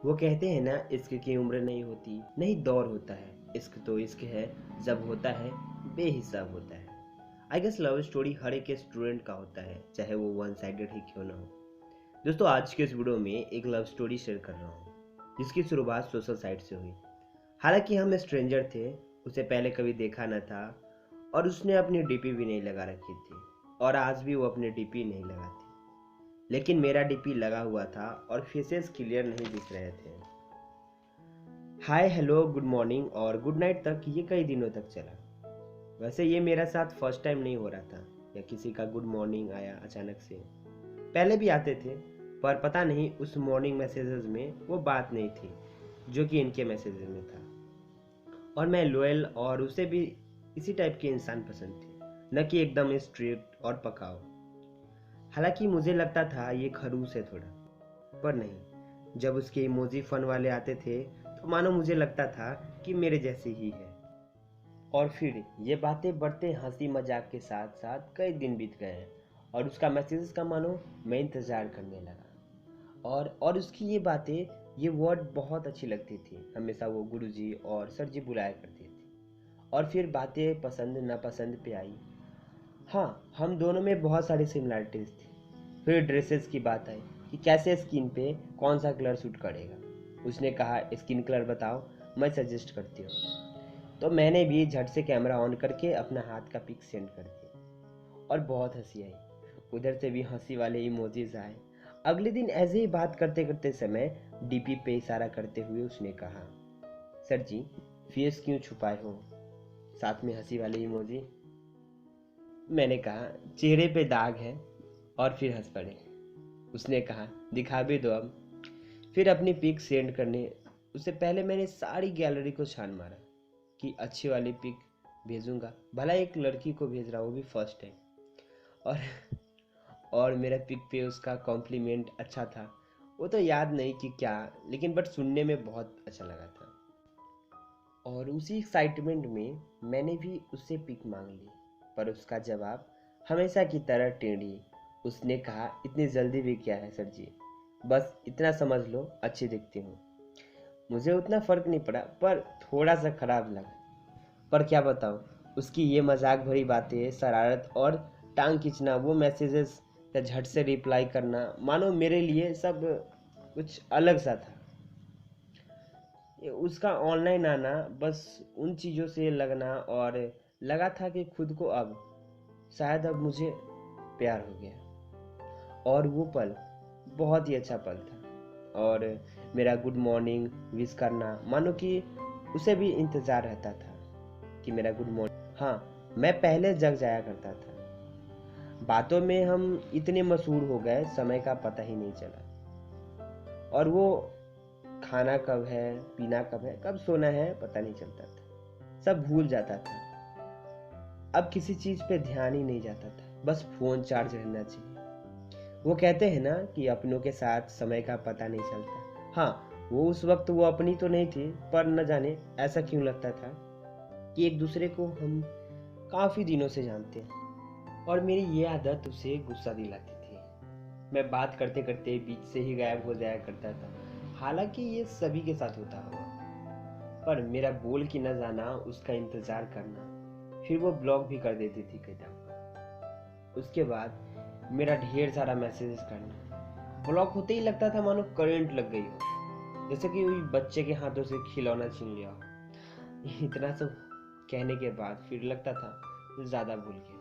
वो कहते हैं ना, इश्क की उम्र नहीं होती, नहीं दौर होता है। इश्क तो इश्क है, जब होता है बेहिसाब होता है। आई गेस लव स्टोरी हर एक स्टूडेंट का होता है, चाहे वो वन साइडेड ही क्यों ना हो। दोस्तों, आज के इस वीडियो में एक लव स्टोरी शेयर कर रहा हूँ जिसकी शुरुआत सोशल साइट से हुई। हालांकि हम स्ट्रेंजर थे, उसे पहले कभी देखा न था और उसने अपनी डीपी भी नहीं लगा रखी थी और आज भी वो अपनी डीपी नहीं लगाती। लेकिन मेरा डीपी लगा हुआ था और फेसेस क्लियर नहीं दिख रहे थे। हाय हेलो गुड मॉर्निंग और गुड नाइट तक ये कई दिनों तक चला। वैसे ये मेरा साथ फर्स्ट टाइम नहीं हो रहा था या किसी का गुड मॉर्निंग आया अचानक से। पहले भी आते थे, पर पता नहीं उस मॉर्निंग मैसेजेस में वो बात नहीं थी जो कि इनके मैसेजेस में था। और मैं लॉयल और उसे भी इसी टाइप के इंसान पसंद थे, न कि एकदम स्ट्रिक्ट और पकाओ। हालांकि मुझे लगता था ये खड़ूस है थोड़ा, पर नहीं। जब उसके इमोजी फन वाले आते थे तो मानो मुझे लगता था कि मेरे जैसे ही है। और फिर ये बातें बढ़ते हंसी मजाक के साथ साथ कई दिन बीत गए और उसका मैसेज का मानो मैं इंतज़ार करने लगा। और उसकी ये बातें, ये वर्ड बहुत अच्छी लगती थी। हमेशा वो गुरुजी और सर जी बुलाया करती थी। और फिर बातें पसंद नापसंद पे आई। हाँ, हम दोनों में बहुत सारी सिमिलरिटीज थी। फिर ड्रेसेस की बात आई कि कैसे स्किन पे कौन सा कलर सूट करेगा। उसने कहा स्किन कलर बताओ, मैं सजेस्ट करती हूँ। तो मैंने भी झट से कैमरा ऑन करके अपना हाथ का पिक सेंड कर दिया और बहुत हंसी आई। उधर से भी हंसी वाले इमोजीज आए। अगले दिन ऐसे ही बात करते करते समय डीपी पे इशारा करते हुए उसने कहा, सर जी फेस क्यों छुपाए हो, साथ में हंसी वाले इमोजी। मैंने कहा चेहरे पे दाग है और फिर हंस पड़े। उसने कहा दिखा भी दो अब। फिर अपनी पिक सेंड करने उससे पहले मैंने सारी गैलरी को छान मारा कि अच्छी वाली पिक भेजूंगा, भला एक लड़की को भेज रहा हूँ, वो भी फर्स्ट टाइम। और और मेरा पिक पे उसका कॉम्प्लीमेंट अच्छा था। वो तो याद नहीं कि क्या, लेकिन बट सुनने में बहुत अच्छा लगा था। और उसी एक्साइटमेंट में मैंने भी उससे पिक मांग ली, पर उसका जवाब हमेशा की तरह टेढ़ी। उसने कहा इतनी जल्दी भी क्या है सर जी, बस इतना समझ लो अच्छी दिखती हूँ। मुझे उतना फर्क नहीं पड़ा, पर थोड़ा सा खराब लगा। पर क्या बताऊँ, उसकी ये मजाक भरी बातें, शरारत और टांग खींचना, वो मैसेजेस या झट से रिप्लाई करना, मानो मेरे लिए सब कुछ अलग सा था। उसका ऑनलाइन आना, बस उन चीज़ों से लगना, और लगा था कि खुद को अब शायद अब मुझे प्यार हो गया। और वो पल बहुत ही अच्छा पल था। और मेरा गुड मॉर्निंग विश करना, मानो कि उसे भी इंतज़ार रहता था कि मेरा गुड मॉर्निंग। हाँ, मैं पहले जग जाया करता था। बातों में हम इतने मशहूर हो गए, समय का पता ही नहीं चला। और वो खाना कब है, पीना कब है, कब सोना है, पता नहीं चलता था। सब भूल जाता था। अब किसी चीज पे ध्यान ही नहीं जाता था, बस फोन चार्ज रहना चाहिए। वो कहते हैं ना कि अपनों के साथ समय का पता नहीं चलता। हाँ, वो उस वक्त वो अपनी तो नहीं थी, पर न जाने ऐसा क्यों लगता था कि एक दूसरे को हम काफी दिनों से जानते हैं। और मेरी ये आदत उसे गुस्सा दिलाती थी। मैं बात करते करते बीच से ही गायब हो जाया करता था। हालांकि ये सभी के साथ होता होगा, पर मेरा बोल के न जाना, उसका इंतजार करना, फिर वो ब्लॉक भी कर देती थी कई दफा। उसके बाद मेरा ढेर सारा मैसेजेस करना, ब्लॉक होते ही लगता था मानो करंट लग गई हो, जैसे कि कोई बच्चे के हाथों से खिलौना छीन लिया हो। इतना सब कहने के बाद फिर लगता था ज्यादा भूल गया।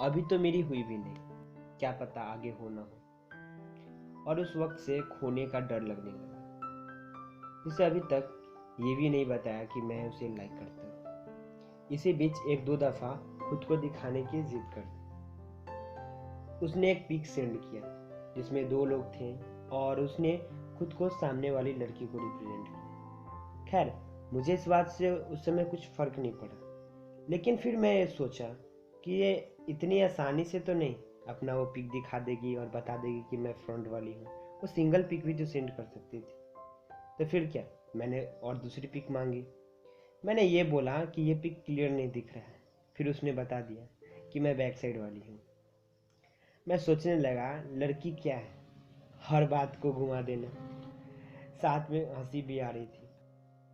अभी तो मेरी हुई भी नहीं, क्या पता आगे हो ना हो। और उस वक्त से खोने का डर लगने लगा। उसे अभी तक ये भी नहीं बताया कि मैं उसे लाइक करता हूँ। इसी बीच एक दो दफा खुद को दिखाने की जिद कर दी। उसने एक पिक सेंड किया जिसमें दो लोग थे और उसने खुद को सामने वाली लड़की को रिप्रेजेंट किया। खैर, मुझे इस बात से उस समय कुछ फर्क नहीं पड़ा, लेकिन फिर मैं सोचा कि ये इतनी आसानी से तो नहीं अपना वो पिक दिखा देगी और बता देगी कि मैं फ्रंट वाली हूँ। वो सिंगल पिक भी तो सेंड कर सकती थी। तो फिर क्या, मैंने और दूसरी पिक मांगी। मैंने ये बोला कि ये पिक क्लियर नहीं दिख रहा है। फिर उसने बता दिया कि मैं बैक साइड वाली हूँ। मैं सोचने लगा लड़की क्या है, हर बात को घुमा देना। साथ में हंसी भी आ रही थी।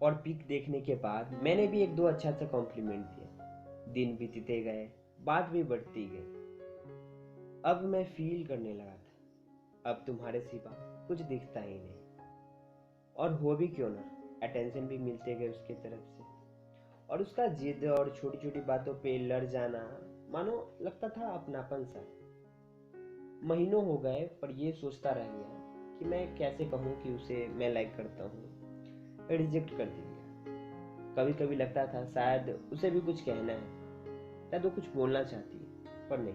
और पिक देखने के बाद मैंने भी एक दो अच्छा सा कॉम्प्लीमेंट दिया। दिन बीतते गए, बात भी बढ़ती गई। अब मैं फील करने लगा था, अब तुम्हारे सिवा कुछ दिखता ही नहीं। और हो भी क्यों ना, अटेंशन भी मिलते गए उसके तरफ से। और उसका जिद और छोटी छोटी बातों पे लड़ जाना मानो लगता था अपनापन सा। महीनों हो गए पर ये सोचता रह गया कि मैं कैसे कहूँ कि उसे मैं लाइक करता हूँ। रिजेक्ट कर दिया। कभी कभी लगता था शायद उसे भी कुछ कहना है, शायद वो कुछ बोलना चाहती है, पर नहीं।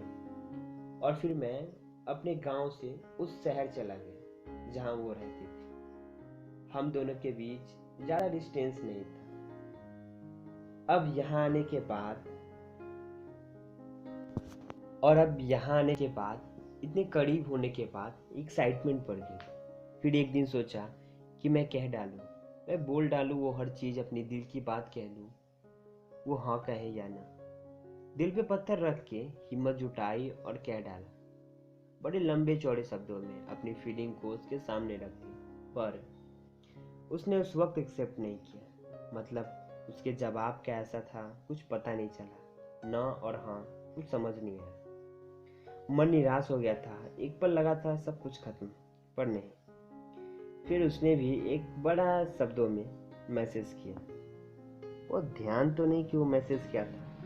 और फिर मैं अपने गांव से उस शहर चला गया जहां वो रहती थी। हम दोनों के बीच ज्यादा डिस्टेंस नहीं था। अब यहाँ आने के बाद अब यहाँ आने के बाद इतने करीब होने के बाद एक्साइटमेंट बढ़ गई। फिर एक दिन सोचा कि मैं कह डालूं, मैं बोल डालूं, वो हर चीज अपनी दिल की बात कह दूं, वो हाँ कहे या ना। दिल पे पत्थर रख के हिम्मत जुटाई और कह डाला, बड़े लंबे चौड़े शब्दों में अपनी फीलिंग को उसके सामने रख दी। पर उसने उस वक्त एक्सेप्ट नहीं किया। मतलब उसके जवाब का ऐसा था, कुछ पता नहीं चला। ना और हाँ कुछ समझ नहीं आया। मन निराश हो गया था। एक पल लगा था सब कुछ खत्म, पर नहीं। फिर उसने भी एक बड़ा शब्दों में मैसेज किया। वो ध्यान तो नहीं कि वो मैसेज किया था,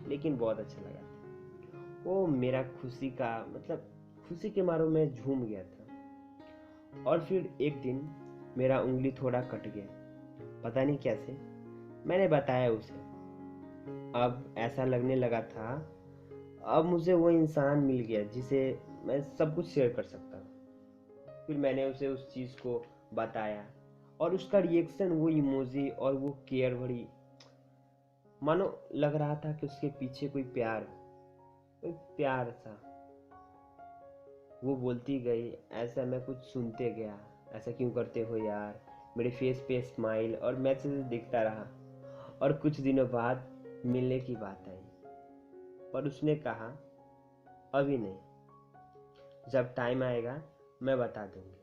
लेकिन बहुत अच्छा लगा था। वो मेरा खुशी का मतलब खुशी के मारों में झूम गया था। और फिर एक दिन मेरा उंगली थोड़ा कट गया, पता नहीं कैसे। मैंने बताया उसे। अब ऐसा लगने लगा था अब मुझे वो इंसान मिल गया जिसे मैं सब कुछ शेयर कर सकता हूँ। फिर मैंने उसे उस चीज़ को बताया और उसका रिएक्शन, वो इमोजी और वो केयर भरी, मानो लग रहा था कि उसके पीछे कोई प्यार था। वो बोलती गई, ऐसा मैं कुछ सुनते गया, ऐसा क्यों करते हो यार। मेरे फेस पे स्माइल और मैसेज दिखता रहा। और कुछ दिनों बाद मिलने की बात आई, पर उसने कहा अभी नहीं, जब टाइम आएगा मैं बता दूंगी।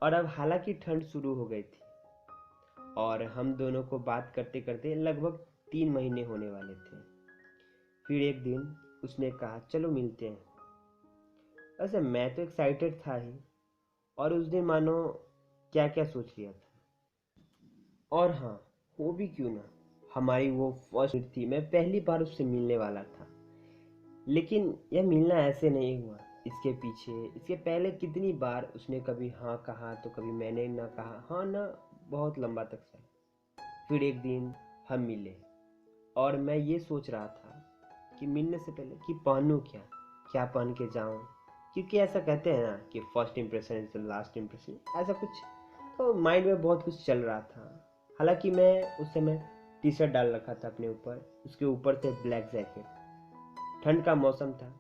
और अब हालांकि ठंड शुरू हो गई थी और हम दोनों को बात करते करते लगभग 3 महीने होने वाले थे। फिर एक दिन उसने कहा चलो मिलते हैं। वैसे मैं तो एक्साइटेड था ही, और उस दिन मानो क्या क्या सोच लिया था। और हाँ, वो भी क्यों ना, हमारी वो फर्स्ट मीट थी, मैं पहली बार उससे मिलने वाला था। लेकिन यह मिलना ऐसे नहीं हुआ। इसके पहले कितनी बार उसने कभी हाँ कहा तो कभी मैंने ना कहा, हाँ ना, बहुत लंबा तक चला। फिर एक दिन हम मिले और मैं ये सोच रहा था कि मिलने से पहले कि पहनूं क्या, क्या पहन के जाऊं, क्योंकि ऐसा कहते हैं ना कि first impression is the last impression, ऐसा कुछ। तो माइंड में बहुत कुछ चल रहा था। हालांकि मैं उस समय टी शर्ट डाल रखा था अपने ऊपर, उसके ऊपर से ब्लैक जैकेट। ठंड का मौसम था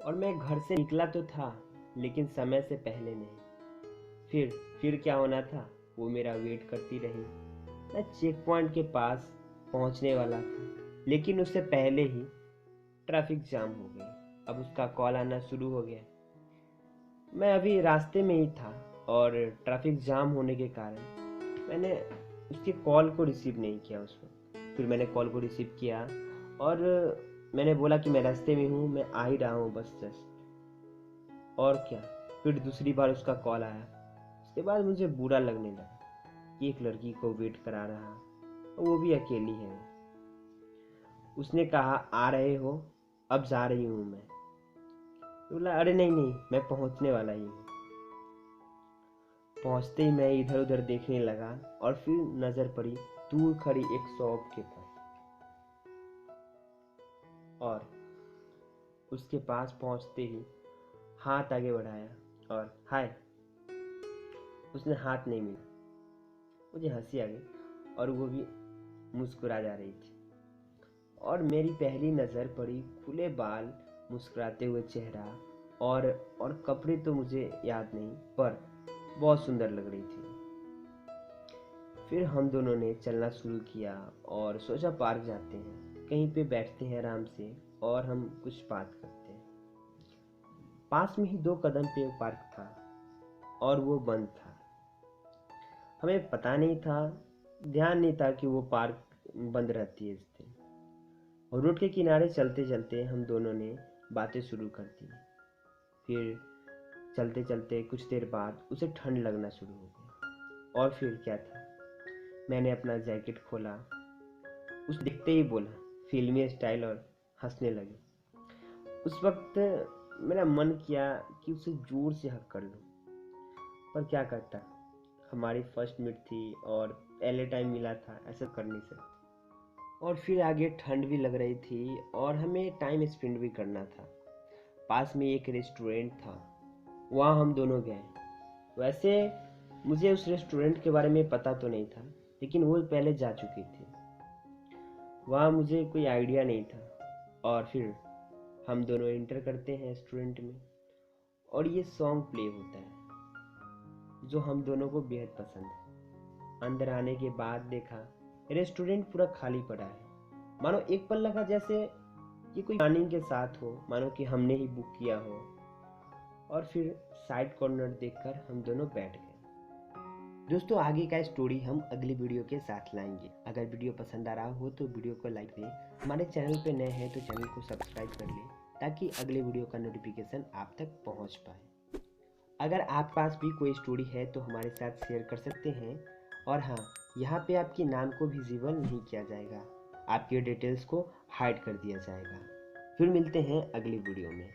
और मैं घर से निकला तो था, लेकिन समय से पहले नहीं। फिर क्या होना था, वो मेरा वेट करती रही। मैं चेक पॉइंट के पास पहुंचने वाला था, लेकिन उससे पहले ही ट्रैफिक जाम हो गई। अब उसका कॉल आना शुरू हो गया। मैं अभी रास्ते में ही था और ट्रैफिक जाम होने के कारण मैंने उसके कॉल को रिसीव नहीं किया उस वक्त। फिर मैंने कॉल को रिसीव किया और मैंने बोला कि मैं रास्ते में हूँ, मैं आ ही रहा हूँ बस जस्ट। और क्या, फिर दूसरी बार उसका कॉल आया। उसके बाद मुझे बुरा लगने लगा कि एक लड़की को वेट करा रहा, और वो भी अकेली है। उसने कहा आ रहे हो, अब जा रही हूँ मैं। बोला अरे नहीं नहीं, मैं पहुँचने वाला ही हूँ। पहुँचते ही मैं इधर उधर देखने लगा और फिर नजर पड़ी दूर खड़ी एक शॉप के पास। और उसके पास पहुँचते ही हाथ आगे बढ़ाया और हाय। उसने हाथ नहीं मिला। मुझे हंसी आ गई और वो भी मुस्कुरा जा रही थी। और मेरी पहली नज़र पड़ी खुले बाल, मुस्कुराते हुए चेहरा, और कपड़े तो मुझे याद नहीं, पर बहुत सुंदर लग रही थी। फिर हम दोनों ने चलना शुरू किया और सोचा पार्क जाते हैं, कहीं पे बैठते हैं आराम से और हम कुछ बात करते हैं। पास में ही 2 कदम पे पार्क था और वो बंद था। हमें पता नहीं था, ध्यान नहीं था कि वो पार्क बंद रहती है इस दिन। और रोड के किनारे चलते चलते हम दोनों ने बातें शुरू कर दी। फिर चलते चलते कुछ देर बाद उसे ठंड लगना शुरू हो गया। और फिर क्या था, मैंने अपना जैकेट खोला, उस दिखते ही बोला फिल्मी स्टाइल और हंसने लगे। उस वक्त मेरा मन किया कि उसे जोर से हक कर लूं, पर क्या करता, हमारी फर्स्ट मीट थी और पहले टाइम मिला था ऐसा करने से। और फिर आगे ठंड भी लग रही थी और हमें टाइम स्पेंड भी करना था। पास में एक रेस्टोरेंट था, वहाँ हम दोनों गए। वैसे मुझे उस रेस्टोरेंट के बारे में पता तो नहीं था, लेकिन वो पहले जा चुकी थी, वहाँ मुझे कोई आइडिया नहीं था। और फिर हम दोनों एंटर करते हैं रेस्टोरेंट में और ये सॉन्ग प्ले होता है जो हम दोनों को बेहद पसंद है। अंदर आने के बाद देखा रेस्टोरेंट पूरा खाली पड़ा है, मानो एक पल लगा जैसे ये कोई प्लानिंग के साथ हो, मानो कि हमने ही बुक किया हो। और फिर साइड कॉर्नर देखकर हम दोनों बैठ गए। दोस्तों आगे का स्टोरी हम अगली वीडियो के साथ लाएंगे। अगर वीडियो पसंद आ रहा हो तो वीडियो को लाइक दें, हमारे चैनल पे नए हैं तो चैनल को सब्सक्राइब कर लें ताकि अगले वीडियो का नोटिफिकेशन आप तक पहुंच पाए। अगर आप पास भी कोई स्टोरी है तो हमारे साथ शेयर कर सकते हैं। और हाँ, यहाँ पे आपके नाम को विजिबल नहीं किया जाएगा, आपके डिटेल्स को हाइड कर दिया जाएगा। फिर मिलते हैं अगली वीडियो में।